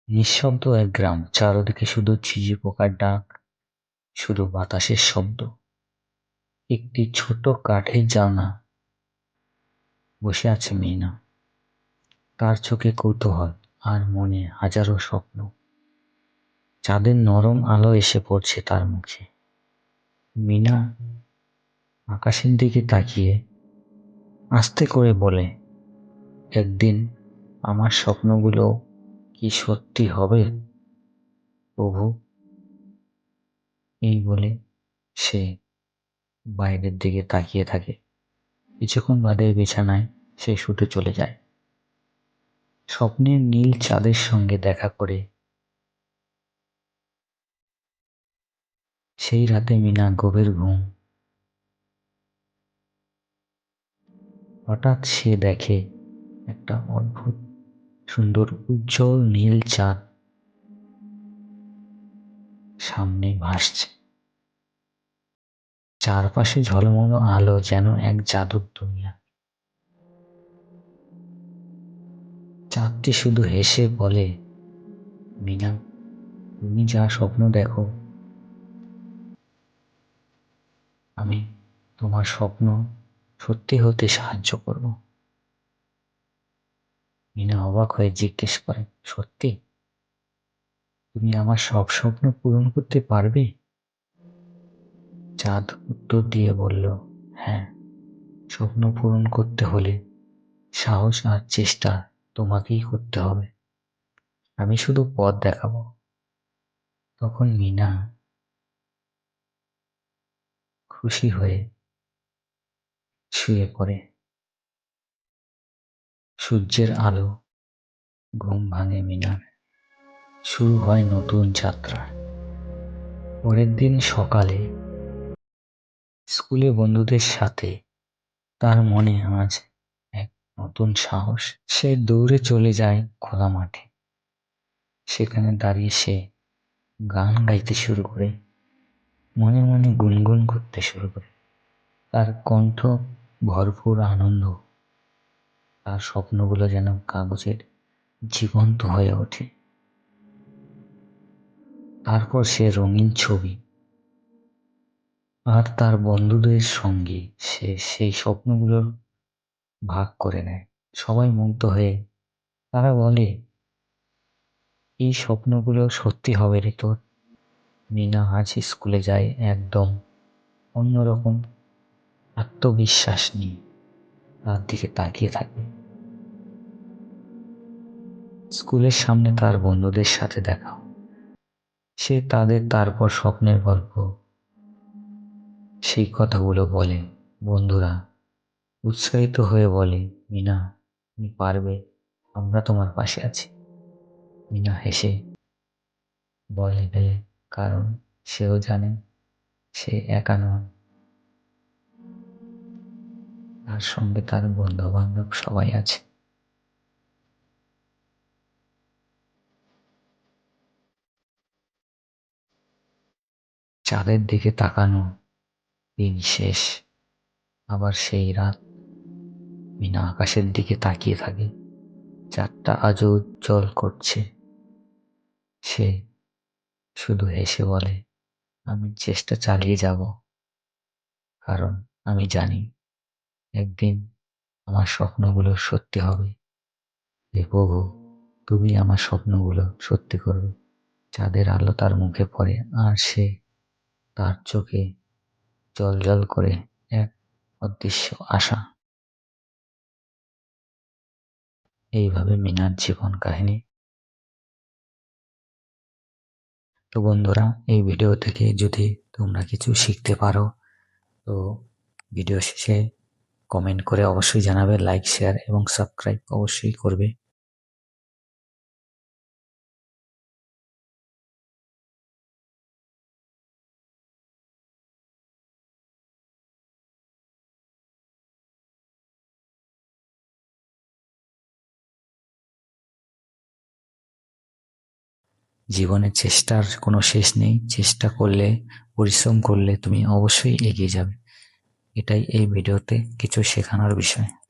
নিঃশব্দ এক গ্রাম, চারদিকে শুধু ঝিঝি পোকার ডাক, শুধু বাতাসের শব্দ। একটি ছোট কাঠের জানলা, বসে আছে মিনা। তার চোখে কৌতূহল আর মনে হাজারো স্বপ্ন। চাঁদের নরম আলো এসে পড়ছে তার মুখে। মিনা আকাশের দিকে তাকিয়ে আস্তে করে বলে, একদিন আমার স্বপ্নগুলো কি সত্যি হবে প্রভু? এই বলে সে বাইরের দিকে তাকিয়ে থাকে। কিছুক্ষণ বাদে বিছানায় সে শুতে চলে যায়। স্বপ্নের নীল চাঁদের সঙ্গে দেখা করে সেই রাতে মিনা গভীর ঘুম। হঠাৎ সে দেখে একটা অদ্ভুত সুন্দর উজ্জ্বল নীল চাঁদ সামনে ভাসছে। চারপাশে ঝলমলো আলো, যেন এক জাদুর দুনিয়া। চাঁদটি শুধু হেসে বলে, মিনা, তুমি যা স্বপ্ন দেখো, আমি তোমার স্বপ্ন সত্যি হতে সাহায্য করব। মিনা অবাক হয়ে জিজ্ঞেস করে, সত্যি? তুমি আমার সব স্বপ্ন পূরণ করতে পারবে? চাঁদ উত্তর দিয়ে বলল, হ্যাঁ, স্বপ্ন পূরণ করতে হলে সাহস আর চেষ্টা তোমাকেই করতে হবে। আমি শুধু পথ দেখাবো। তখন মিনা খুশি হয়ে শুয়ে পড়ে। সূর্যের আলো, ঘুম ভাঙে মিনার। শুরু হয় নতুন যাত্রা। পরের দিন সকালে স্কুলে বন্ধুদের সাথে তার মনে আজ এক নতুন সাহস। সে দৌড়ে চলে যায় খোলা মাঠে। সেখানে দাঁড়িয়ে সে গান গাইতে শুরু করে, মনে মনে গুনগুন করতে শুরু করে। তার কণ্ঠ ভরপুর আনন্দ। তার স্বপ্নগুলো যেন কাগজের জীবন্ত হয়ে ওঠে। তারপর সে রঙিন ছবি আর তার বন্ধুদের সঙ্গে সে সেই স্বপ্নগুলোর ভাগ করে নেয়। সবাই মুগ্ধ হয়ে তারা বলে, এই স্বপ্নগুলো সত্যি হবে রে তোর। মিনা আজ স্কুলে যায় একদম অন্যরকম আত্মবিশ্বাস নিয়ে। তার দিকে তাকিয়ে থাকে। স্কুলের সামনে তার বন্ধুদের সাথে দেখা। সে তাদের তারপর স্বপ্নের গল্প, সেই কথাগুলো বলে। বন্ধুরা উৎসাহিত হয়ে বলে, মিনা, তুমি পারবে, আমরা তোমার পাশে আছি। মিনা হেসে বলে, কারণ সেও জানে সে একা নয়, তার সঙ্গে তার বন্ধু বান্ধব সবাই আছে। চাঁদের দিকে তাকানো, দিন শেষ। আবার সেই রাত। মিনা আকাশের দিকে তাকিয়ে থাকে। চাঁদটা আজও উজ্জ্বল করছে। সে শুধু হেসে বলে, আমি চেষ্টা চালিয়ে যাব, কারণ আমি জানি একদিন আমার স্বপ্নগুলো সত্যি হবে। হে প্রভু, তুমি আমার স্বপ্নগুলো সত্যি করবে। চাঁদের আলো তার মুখে পড়ে আর সে তার চোখে জ্বলজ্বল করে এক অদৃশ্য আশা। এইভাবে মিনার জীবন কাহিনী। তো বন্ধুরা, এই ভিডিও থেকে যদি তোমরা কিছু শিখতে পারো, তো ভিডিও শেষে কমেন্ট করে অবশ্যই জানাবে, লাইক, শেয়ার এবং সাবস্ক্রাইব অবশ্যই করবে। জীবনে চেষ্টার কোনো শেষ নেই। চেষ্টা করলে, পরিশ্রম করলে তুমি অবশ্যই এগিয়ে যাবে। এটাই এই ভিডিওতে কিছু শেখানোর বিষয়।